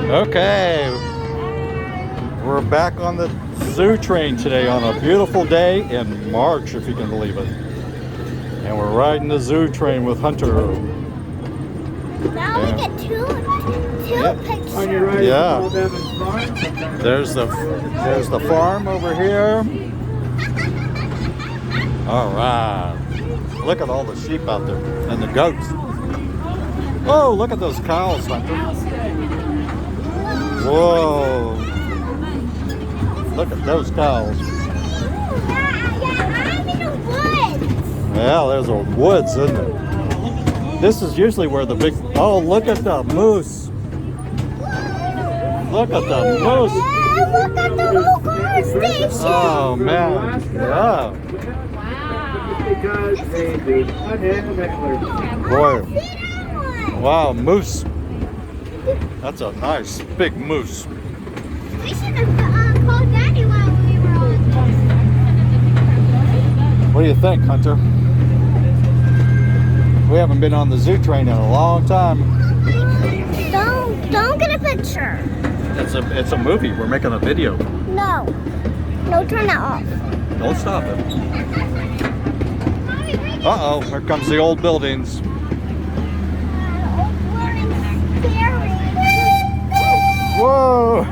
Okay, we're back on the zoo train today on a beautiful day in March, if you can believe it. And we're riding the zoo train with Hunter. Now we get two pictures. On your right, Yeah. Paul Devon's farm. There's the farm over here. All right. Look at all the sheep out there and the goats. Oh, look at those cows, Hunter. Whoa. Look at those cows. I'm in the woods. Yeah, there's a woods, isn't it? This is usually where the big... Oh, look at the moose. Look at the moose. Yeah, look at the whole car station. Oh, man. Yeah. Because they do not have antlers. Boy. See that one? Wow, moose. That's a nice big moose. We should have called Daddy while we were on. What do you think, Hunter? We haven't been on the zoo train in a long time. Don't get a picture. It's a movie. We're making a video. No, turn that off. Don't stop it. Uh-oh, here comes the old buildings. Whoa!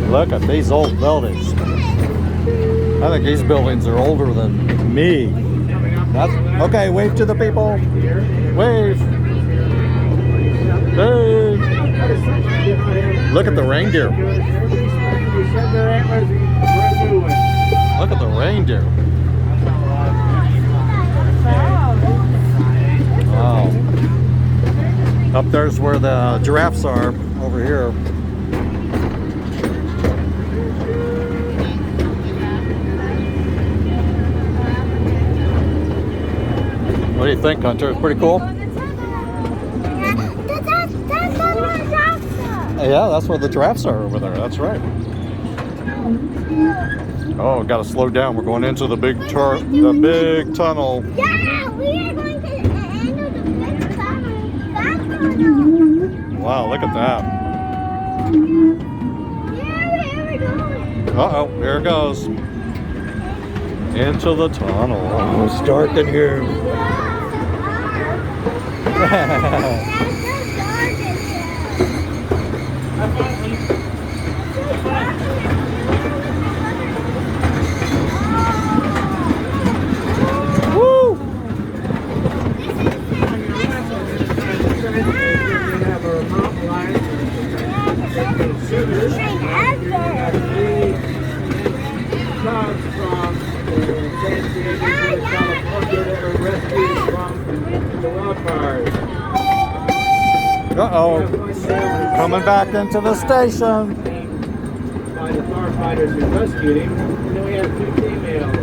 Look at these old buildings. I think these buildings are older than me. Okay, wave to the people. Wave. Hey. Look at the reindeer. Look at the reindeer. Wow. Up there's where the giraffes are, over here. What do you think, Hunter? It's pretty cool? Yeah, that's where the giraffes are over there. That's right. Oh, got to slow down. We're going into the big tunnel. Yeah, we are going to the end of the big tunnel. That tunnel. Wow, look at that. Yeah, where we going? Uh-oh, here it goes. Into the tunnel. Oh, it's dark in here. Woo! Uh-oh. Coming back into the station. By the firefighters who rescued him. And then we have two females.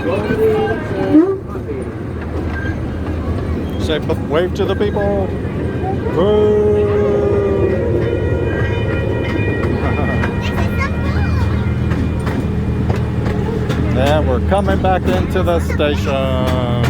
Goldie and Puppy. Say, wave to the people. Woo! And we're coming back into the station.